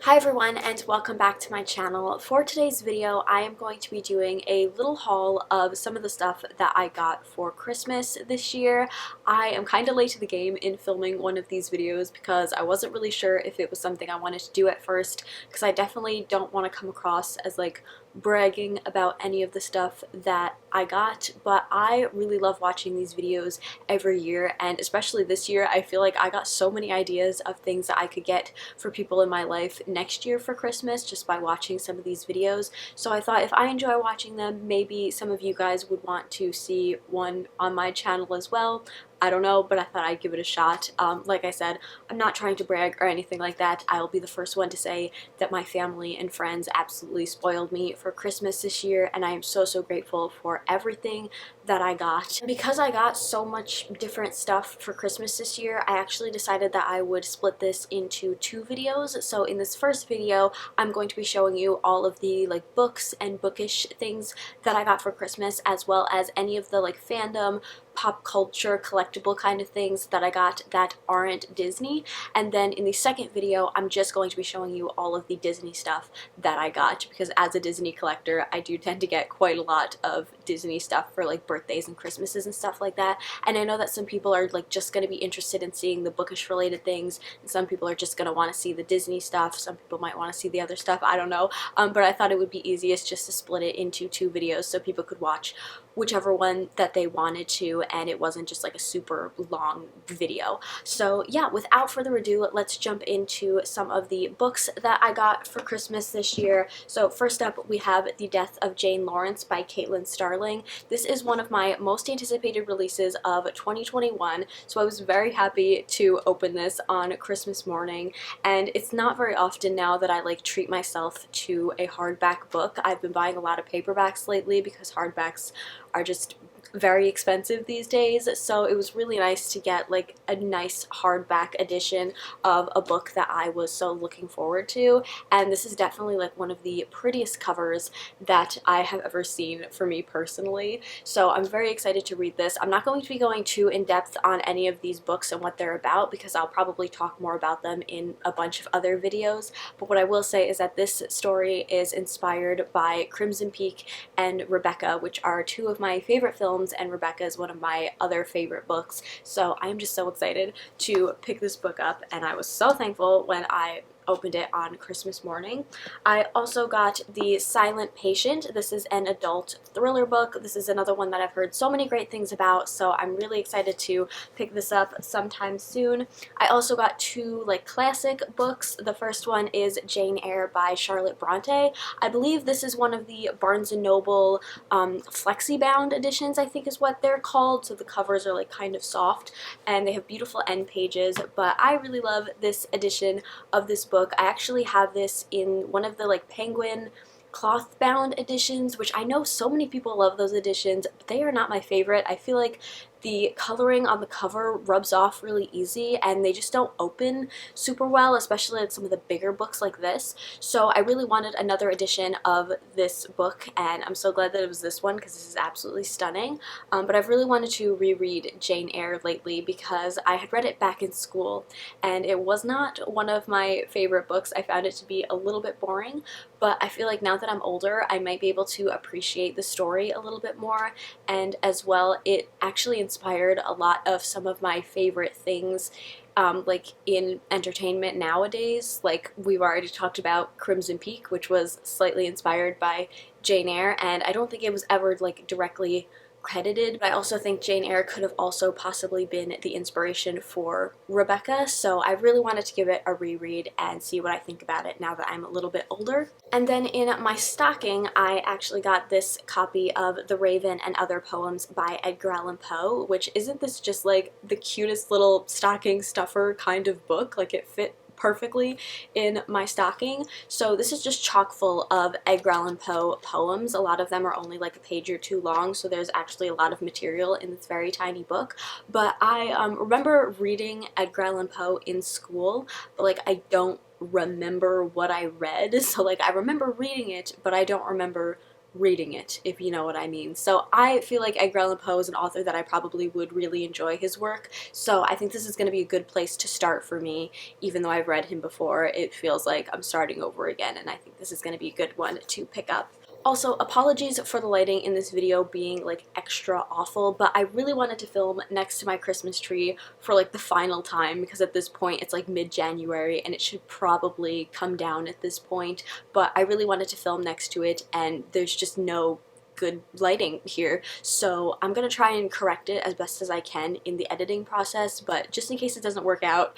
Hi everyone and welcome back to my channel. For today's video, I am going to be doing a little haul of some of the stuff that I got for Christmas this year. I am kind of late to the game in filming one of these videos because I wasn't really sure if it was something I wanted to do at first, because I definitely don't want to come across as like bragging about any of the stuff that I got, but I really love watching these videos every year, and especially this year I feel like I got so many ideas of things that I could get for people in my life next year for Christmas just by watching some of these videos. So I thought if I enjoy watching them, maybe some of you guys would want to see one on my channel as well. I don't know, but I thought I'd give it a shot. Like I said, I'm not trying to brag or anything like that. I'll be the first one to say that my family and friends absolutely spoiled me for Christmas this year, and I am so grateful for everything that I got. Because I got so much different stuff for Christmas this year, I actually decided that I would split this into two videos. So in this first video, I'm going to be showing you all of the like books and bookish things that I got for Christmas, as well as any of the like fandom, pop culture, collectible kind of things that I got that aren't Disney. And then in the second video, I'm just going to be showing you all of the Disney stuff that I got, because as a Disney collector, I do tend to get quite a lot of Disney stuff for like birthdays and Christmases and stuff like that. And I know that some people are like just going to be interested in seeing the bookish related things, and some people are just going to want to see the Disney stuff. Some people might want to see the other stuff, I don't know. But I thought it would be easiest just to split it into two videos so people could watch whichever one that they wanted to, and it wasn't just like a super long video. So yeah, without further ado, let's jump into some of the books that I got for Christmas this year. So first up, we have The Death of Jane Lawrence by Caitlin Starling. This is one of my most anticipated releases of 2021, so I was very happy to open this on Christmas morning, and it's not very often now that I like treat myself to a hardback book. I've been buying a lot of paperbacks lately because hardbacks are just very expensive these days, so it was really nice to get like a nice hardback edition of a book that I was so looking forward to. And this is definitely like one of the prettiest covers that I have ever seen for me personally, so I'm very excited to read this. I'm not going to be going too in depth on any of these books and what they're about, because I'll probably talk more about them in a bunch of other videos, but what I will say is that this story is inspired by Crimson Peak and Rebecca, which are two of my favorite films, and Rebecca is one of my other favorite books. So I'm just so excited to pick this book up, and I was so thankful when I opened it on Christmas morning. I also got The Silent Patient. This is an adult thriller book. This is another one that I've heard so many great things about, so I'm really excited to pick this up sometime soon. I also got two like classic books. The first one is Jane Eyre by Charlotte Bronte. I believe this is one of the Barnes & Noble flexi-bound editions, I think is what they're called, so the covers are like kind of soft and they have beautiful end pages, but I really love this edition of this book. I actually have this in one of the like Penguin cloth bound editions, which I know so many people love those editions, but they are not my favorite. I feel like the coloring on the cover rubs off really easy and they just don't open super well, especially in some of the bigger books like this. So I really wanted another edition of this book, and I'm so glad that it was this one because this is absolutely stunning. But I've really wanted to reread Jane Eyre lately because I had read it back in school and it was not one of my favorite books. I found it to be a little bit boring, but I feel like now that I'm older, I might be able to appreciate the story a little bit more, and as well, it actually inspired a lot of some of my favorite things like in entertainment nowadays. Like we've already talked about Crimson Peak, which was slightly inspired by Jane Eyre, and I don't think it was ever like directly credited, but I also think Jane Eyre could have also possibly been the inspiration for Rebecca, so I really wanted to give it a reread and see what I think about it now that I'm a little bit older. And then in my stocking, I actually got this copy of The Raven and Other Poems by Edgar Allan Poe, which isn't this just like the cutest little stocking stuffer kind of book? Like it fit perfectly in my stocking. So this is just chock full of Edgar Allan Poe poems. A lot of them are only like a page or two long, so there's actually a lot of material in this very tiny book. But I remember reading Edgar Allan Poe in school, but like I don't remember what I read. So like I remember reading it, but I don't remember reading it, if you know what I mean. So I feel like Edgar Allan Poe is an author that I probably would really enjoy his work, so I think this is going to be a good place to start for me. Even though I've read him before, it feels like I'm starting over again, and I think this is going to be a good one to pick up. Also, apologies for the lighting in this video being like extra awful, but I really wanted to film next to my Christmas tree for like the final time, because at this point it's like mid-January and it should probably come down at this point, but I really wanted to film next to it and there's just no good lighting here, so I'm gonna try and correct it as best as I can in the editing process, but just in case it doesn't work out,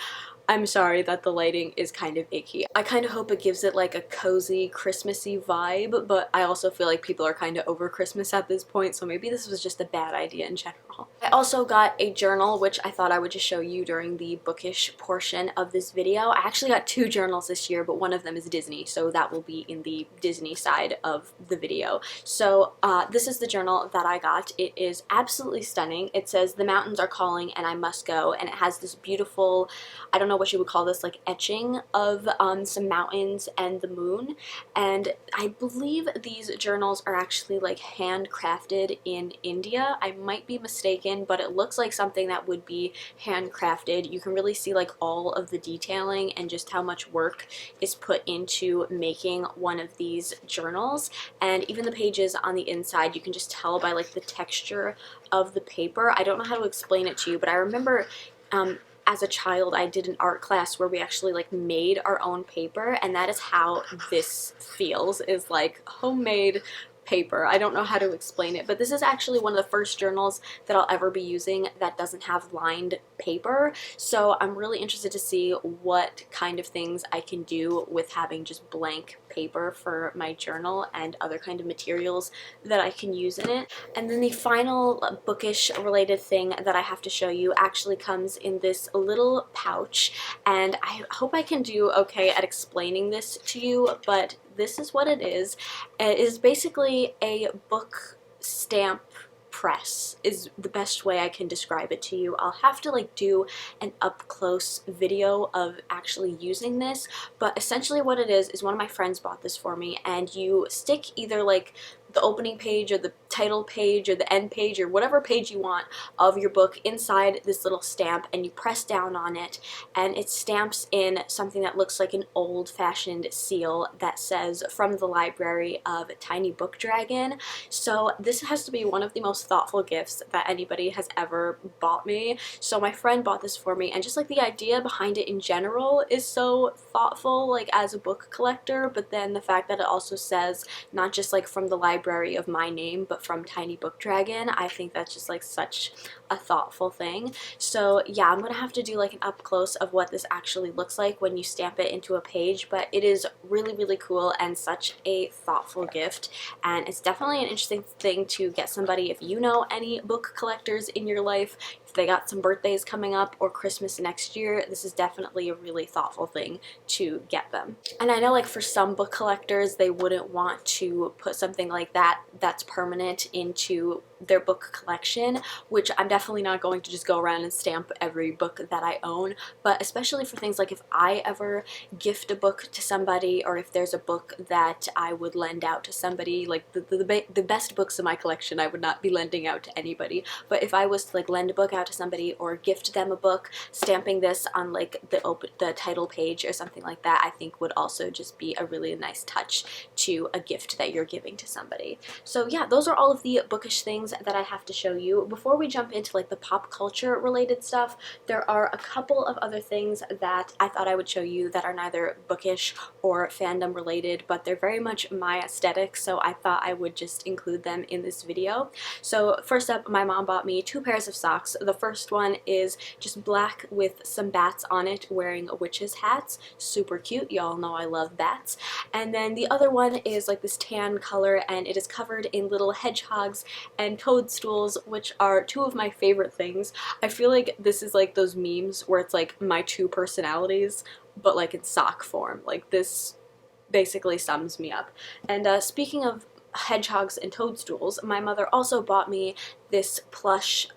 I'm sorry that the lighting is kind of icky. I kind of hope it gives it like a cozy, Christmassy vibe, but I also feel like people are kind of over Christmas at this point, so maybe this was just a bad idea in general. I also got a journal, which I thought I would just show you during the bookish portion of this video. I actually got 2 journals this year, but one of them is Disney, so that will be in the Disney side of the video. So this is the journal that I got. It is absolutely stunning. It says, "The mountains are calling and I must go," and it has this beautiful, I don't know what you would call this, like etching of some mountains and the moon, and I believe these journals are actually like handcrafted in India. I might be mistaken, but it looks like something that would be handcrafted. You can really see like all of the detailing and just how much work is put into making one of these journals, and even the pages on the inside you can just tell by like the texture of the paper. I don't know how to explain it to you, but I remember as a child I did an art class where we actually like made our own paper, and that is how this feels, is like homemade paper. I don't know how to explain it, but this is actually one of the first journals that I'll ever be using that doesn't have lined paper, so I'm really interested to see what kind of things I can do with having just blank paper for my journal and other kind of materials that I can use in it. And then the final bookish related thing that I have to show you actually comes in this little pouch, and I hope I can do okay at explaining this to you, but this is what it is. It is basically a book stamp press is the best way I can describe it to you. I'll have to like do an up close video of actually using this, but essentially what it is one of my friends bought this for me, and you stick either like the opening page or the title page or the end page or whatever page you want of your book inside this little stamp, and you press down on it and it stamps in something that looks like an old-fashioned seal that says "From the Library of Tiny Book Dragon." So this has to be one of the most thoughtful gifts that anybody has ever bought me. So my friend bought this for me, and just like the idea behind it in general is so thoughtful, like as a book collector, but then the fact that it also says not just like "From the Library of my name," but "From Tiny Book Dragon," I think that's just like such a thoughtful thing. So yeah, I'm gonna have to do like an up close of what this actually looks like when you stamp it into a page, but it is really, really cool and such a thoughtful gift, and it's definitely an interesting thing to get somebody. If you know any book collectors in your life, if they got some birthdays coming up or Christmas next year, this is definitely a really thoughtful thing to get them. And I know like for some book collectors, they wouldn't want to put something like that that's permanent into their book collection, which I'm definitely not going to just go around and stamp every book that I own, but especially for things like if I ever gift a book to somebody, or if there's a book that I would lend out to somebody, like the best books in my collection I would not be lending out to anybody, but if I was to like lend a book out to somebody or gift them a book, stamping this on like the title page or something like that, I think would also just be a really nice touch to a gift that you're giving to somebody. So yeah, those are all of the bookish things that I have to show you. Before we jump into like the pop culture related stuff, there are a couple of other things that I thought I would show you that are neither bookish or fandom related, but they're very much my aesthetic, so I thought I would just include them in this video. So first up, my mom bought me 2 pairs of socks. The first one is just black with some bats on it wearing witches hats. Super cute. Y'all know I love bats. And then the other one is like this tan color, and it is covered in little hedgehogs and toadstools, which are 2 of my favorite things. I feel like this is like those memes where it's like my 2 personalities, but like in sock form. Like this basically sums me up. And speaking of hedgehogs and toadstools, my mother also bought me this plush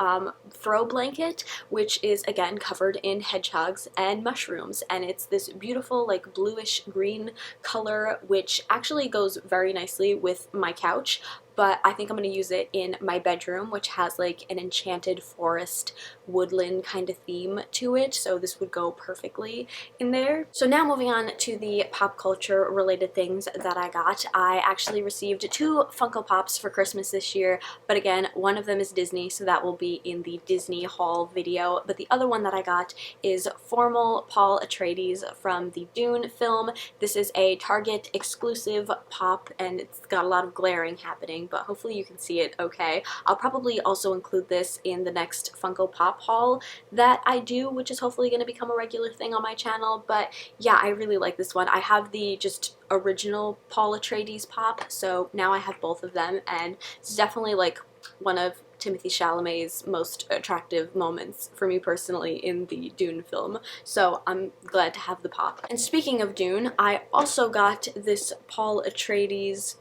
throw blanket, which is again covered in hedgehogs and mushrooms, and it's this beautiful like bluish green color, which actually goes very nicely with my couch. But I think I'm going to use it in my bedroom, which has like an enchanted forest woodland kind of theme to it, so this would go perfectly in there. So now moving on to the pop culture related things that I got. I actually received 2 Funko Pops for Christmas this year, but again, one of them is Disney, so that will be in the Disney haul video, but the other one that I got is Formal Paul Atreides from the Dune film. This is a Target exclusive pop, and it's got a lot of glaring happening, but hopefully you can see it okay. I'll probably also include this in the next Funko Pop haul that I do, which is hopefully going to become a regular thing on my channel. But yeah, I really like this one. I have the just original Paul Atreides pop, so now I have both of them, and it's definitely like one of Timothée Chalamet's most attractive moments for me personally in the Dune film, so I'm glad to have the pop. And speaking of Dune, I also got this Paul Atreides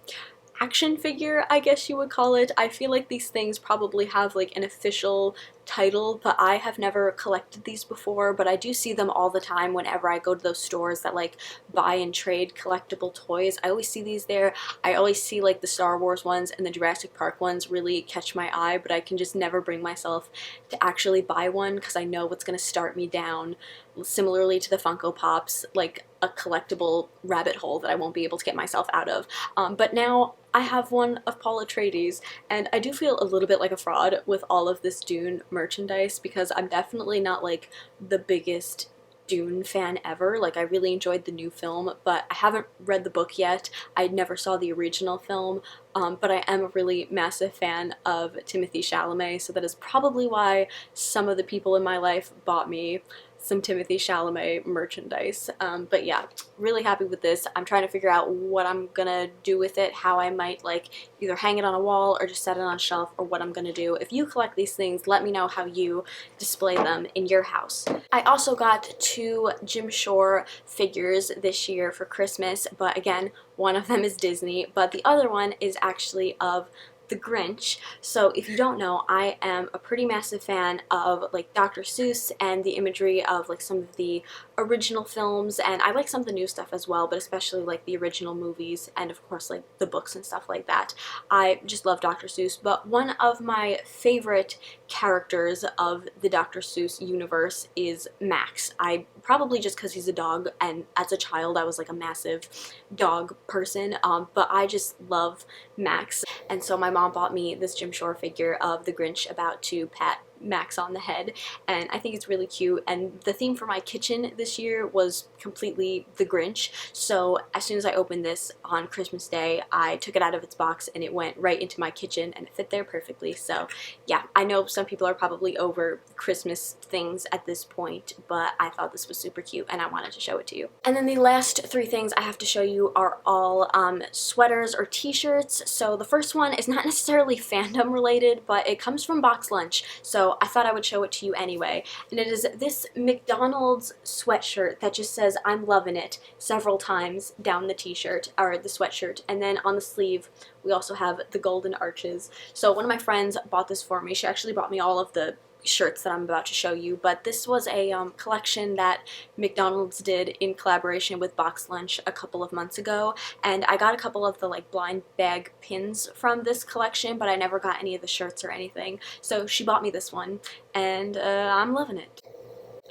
action figure, I guess you would call it. I feel like these things probably have like an official title, but I have never collected these before, but I do see them all the time whenever I go to those stores that like buy and trade collectible toys. I always see these there. I always see like the Star Wars ones and the Jurassic Park ones really catch my eye, but I can just never bring myself to actually buy one because I know what's going to start me down, similarly to the Funko Pops, like a collectible rabbit hole that I won't be able to get myself out of. But now I have one of Paul Atreides, and I do feel a little bit like a fraud with all of this Dune merchandise because I'm definitely not like the biggest Dune fan ever. Like, I really enjoyed the new film, but I haven't read the book yet. I never saw the original film, but I am a really massive fan of Timothée Chalamet, so that is probably why some of the people in my life bought me some Timothée Chalamet merchandise. But yeah, really happy with this. I'm trying to figure out what I'm gonna do with it, how I might like either hang it on a wall or just set it on a shelf, or what I'm gonna do. If you collect these things, let me know how you display them in your house. I also got 2 Jim Shore figures this year for Christmas, but again, one of them is Disney, but the other one is actually of the Grinch. So if you don't know, I am a pretty massive fan of like Dr. Seuss and the imagery of like some of the original films, and I like some of the new stuff as well, but especially like the original movies and of course like the books and stuff like that. I just love Dr. Seuss, but one of my favorite characters of the Dr. Seuss universe is Max. I probably just because he's a dog, and as a child I was like a massive dog person, but I just love Max, and so my mom bought me this Jim Shore figure of the Grinch about to pat Max on the head, and I think it's really cute. And the theme for my kitchen this year was completely the Grinch, so as soon as I opened this on Christmas Day, I took it out of its box and it went right into my kitchen and it fit there perfectly. So yeah, I know some people are probably over Christmas things at this point, but I thought this was super cute and I wanted to show it to you. And then the last 3 things I have to show you are all sweaters or t-shirts. So the first one is not necessarily fandom related, but it comes from Box Lunch, so I thought I would show it to you anyway. And it is this McDonald's sweatshirt that just says "I'm loving it" several times down the t-shirt, or the sweatshirt, and then on the sleeve we also have the golden arches. So one of my friends bought this for me. She actually bought me all of the shirts that I'm about to show you, but this was a collection that McDonald's did in collaboration with Box Lunch a couple of months ago, and I got a couple of the like blind bag pins from this collection, but I never got any of the shirts or anything, so she bought me this one, and I'm loving it.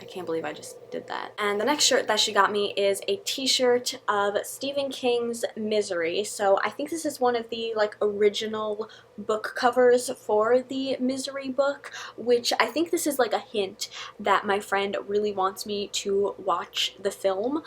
I can't believe I just did that. And the next shirt that she got me is a t-shirt of Stephen King's Misery. So I think this is one of the like original book covers for the Misery book, which I think this is like a hint that my friend really wants me to watch the film.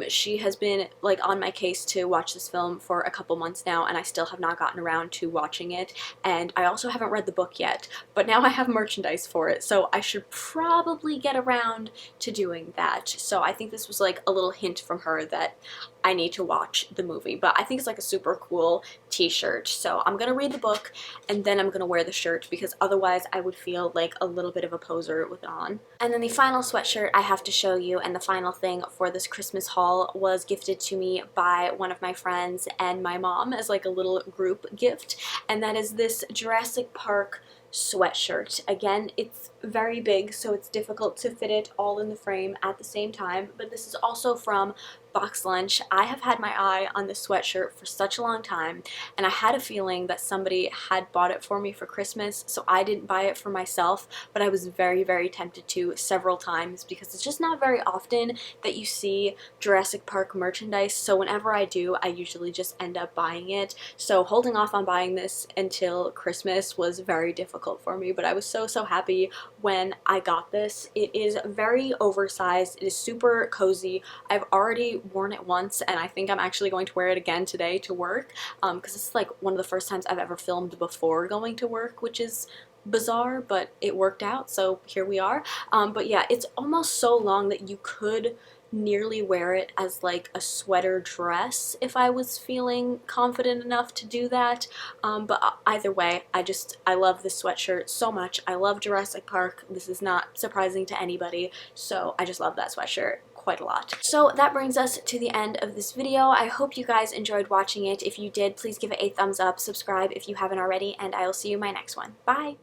She has been like on my case to watch this film for a couple months now, and I still have not gotten around to watching it, and I also haven't read the book yet, but now I have merchandise for it, so I should probably get around to doing that. So I think this was like a little hint from her that I need to watch the movie, but I think it's like a super cool t-shirt. So I'm gonna read the book and then I'm gonna wear the shirt, because otherwise I would feel like a little bit of a poser with it on. And then the final sweatshirt I have to show you, and the final thing for this Christmas haul, was gifted to me by one of my friends and my mom as like a little group gift, and that is this Jurassic Park sweatshirt. Again, it's very big, so it's difficult to fit it all in the frame at the same time, but this is also from Box Lunch. I have had my eye on this sweatshirt for such a long time, and I had a feeling that somebody had bought it for me for Christmas, so I didn't buy it for myself, but I was very, very tempted to several times because it's just not very often that you see Jurassic Park merchandise, so whenever I do, I usually just end up buying it. So holding off on buying this until Christmas was very difficult for me, but I was so happy when I got this. It is very oversized, it is super cozy. I've already worn it once, and I think I'm actually going to wear it again today to work, because this is like one of the first times I've ever filmed before going to work, which is bizarre, but it worked out, so here we are. But yeah, it's almost so long that you could nearly wear it as like a sweater dress if I was feeling confident enough to do that. But either way, I love this sweatshirt so much. I love Jurassic Park. This is not surprising to anybody, so I just love that sweatshirt quite a lot. So that brings us to the end of this video. I hope you guys enjoyed watching it. If you did, please give it a thumbs up, subscribe if you haven't already, and I will see you in my next one. Bye!